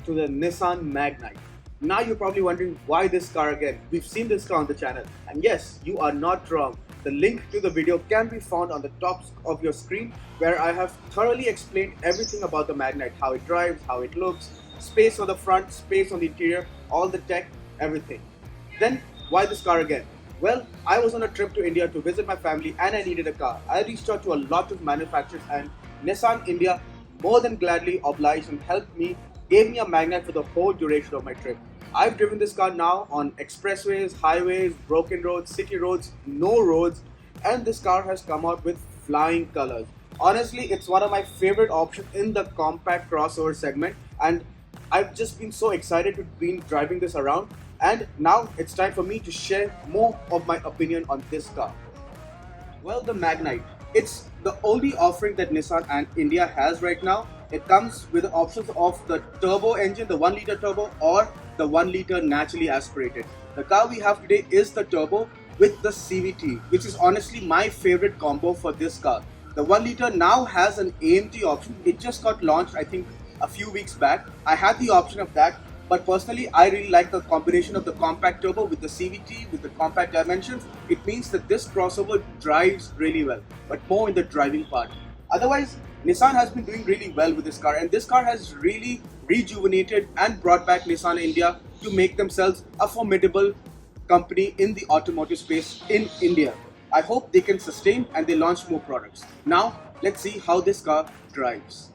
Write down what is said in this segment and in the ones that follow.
to the Nissan Magnite. Now you're probably wondering why this car again. We've seen this car on the channel, and yes, you are not wrong. The link to the video can be found on the top of your screen, where I have thoroughly explained everything about the Magnite, how it drives, how it looks, space on the front, space on the interior, all the tech, everything. Then, why this car again? Well, I was on a trip to India to visit my family and I needed a car. I reached out to a lot of manufacturers and Nissan India more than gladly obliged and helped me, gave me a magnet for the whole duration of my trip. I've driven this car now on expressways, highways, broken roads, city roads, no roads, and this car has come out with flying colors. Honestly, it's one of my favorite options in the compact crossover segment, and I've just been so excited to be driving this around. And now it's time for me to share more of my opinion on this car. Well, the Magnite. It's the only offering that Nissan and India has right now. It comes with the options of the turbo engine, the 1 liter turbo, or the 1 liter naturally aspirated. The car we have today is the turbo with the CVT, which is honestly my favorite combo for this car. The 1 liter now has an AMG option. It just got launched, I think, a few weeks back. I had the option of that, but personally, I really like the combination of the compact turbo with the CVT, with the compact dimensions. It means that this crossover drives really well, but more in the driving part. Otherwise, Nissan has been doing really well with this car, and this car has really rejuvenated and brought back Nissan India to make themselves a formidable company in the automotive space in India. I hope they can sustain and they launch more products. Now, let's see how this car drives.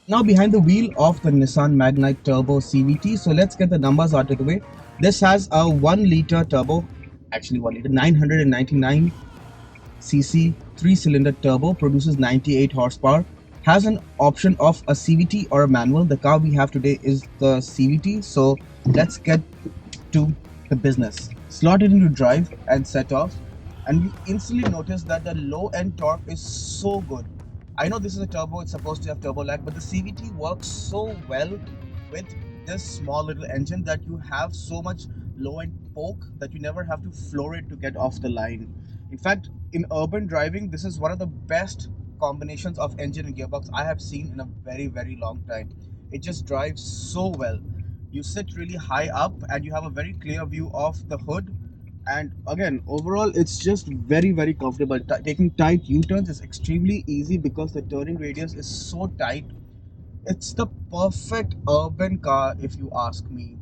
Now behind the wheel of the Nissan Magnite Turbo CVT, so let's get the numbers out of the way. This has a 1 liter turbo, actually 1 liter, 999cc 3-cylinder turbo, produces 98 horsepower, has an option of a CVT or a manual. The car we have today is the CVT, so let's get to the business. Slot it into drive and set off, and we instantly notice that the low end torque is so good. I know this is a turbo, it's supposed to have turbo lag, but the CVT works so well with this small little engine that you have so much low end poke that you never have to floor it to get off the line. In fact, in urban driving, this is one of the best combinations of engine and gearbox I have seen in a very long time. It just drives so well. You sit really high up and you have a very clear view of the hood, and again, overall it's just very comfortable. Taking tight U-turns is extremely easy because the turning radius is so tight. It's the perfect urban car if you ask me,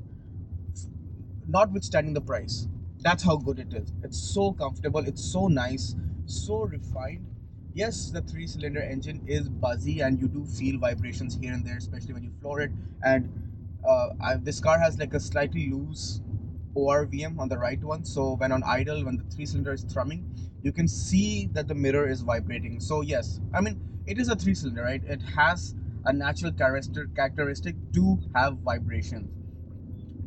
notwithstanding the price. That's how good it is. It's so comfortable, it's so nice, so refined. Yes, the 3-cylinder engine is buzzy and you do feel vibrations here and there, especially when you floor it. And this car has like a slightly loose ORVM on the right one, so when on idle, when the 3-cylinder is thrumming, you can see that the mirror is vibrating. So yes, I mean, it is a 3-cylinder, right? It has a natural characteristic to have vibrations,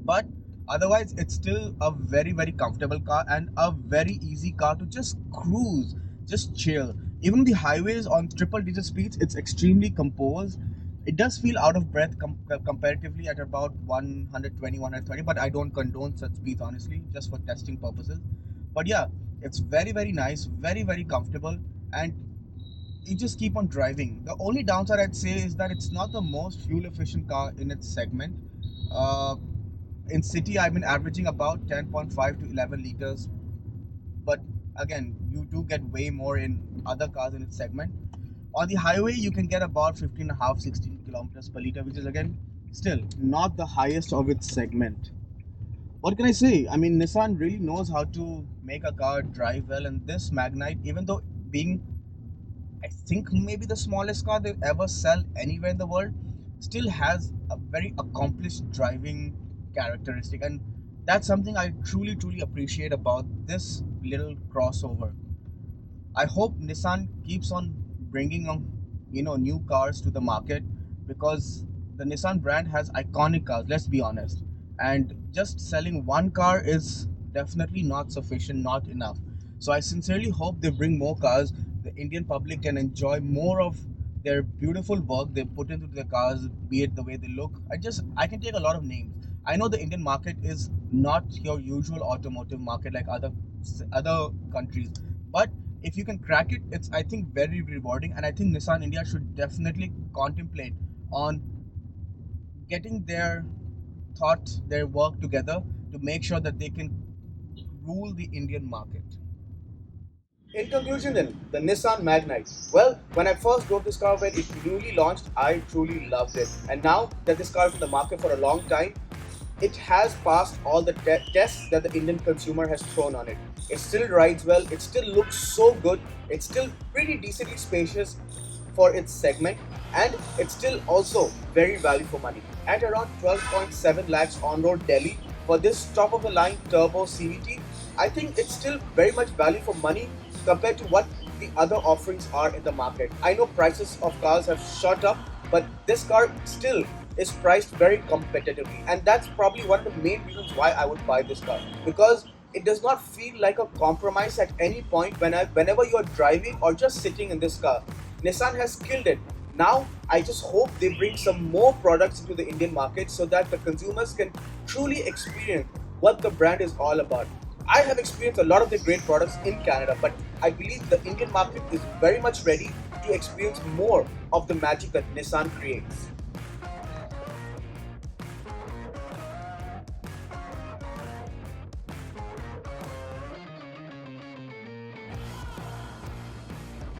but otherwise it's still a very comfortable car and a very easy car to just cruise, just chill. Even the highways on triple digit speeds, it's extremely composed. It does feel out of breath comparatively at about 120 130, but I don't condone such speeds, honestly, just for testing purposes. But yeah, it's very nice, very comfortable, and you just keep on driving. The only downside I'd say is that it's not the most fuel efficient car in its segment. uh, in city I've been averaging about 10.5 to 11 liters, but again, you do get way more in other cars in its segment. On the highway you can get about 15 and a half, 16 kilometers per liter, which is again still not the highest of its segment. What can I say? I mean, Nissan really knows how to make a car drive well, and this Magnite, even though being, I think, maybe the smallest car they ever sell anywhere in the world, still has a very accomplished driving characteristic, and that's something I truly appreciate about this little crossover. I hope Nissan keeps on bringing on, new cars to the market, because the Nissan brand has iconic cars. Let's be honest, and just selling one car is definitely not sufficient, not enough. So I sincerely hope they bring more cars. The Indian public can enjoy more of their beautiful work they put into their cars, be it the way they look. I can take a lot of names. I know the Indian market is not your usual automotive market like other countries, but if you can crack it, it's, I think, very rewarding, and I think Nissan India should definitely contemplate on getting their thought, their work together to make sure that they can rule the Indian market. In conclusion, then, the Nissan Magnite. Well, when I first drove this car when it newly launched, I truly loved it. And now that this car is in the market for a long time, it has passed all the tests that the Indian consumer has thrown on it. It still rides well, it still looks so good, it's still pretty decently spacious for its segment, and it's still also very value for money. At around 12.7 lakhs on road Delhi for this top of the line turbo CVT, I think it's still very much value for money compared to what the other offerings are in the market. I know prices of cars have shot up, but this car still is priced very competitively, and that's probably one of the main reasons why I would buy this car, because it does not feel like a compromise at any point whenever you're driving or just sitting in this car. Nissan has killed it. Now I just hope they bring some more products into the Indian market so that the consumers can truly experience what the brand is all about. I have experienced a lot of the great products in Canada, but I believe the Indian market is very much ready to experience more of the magic that Nissan creates.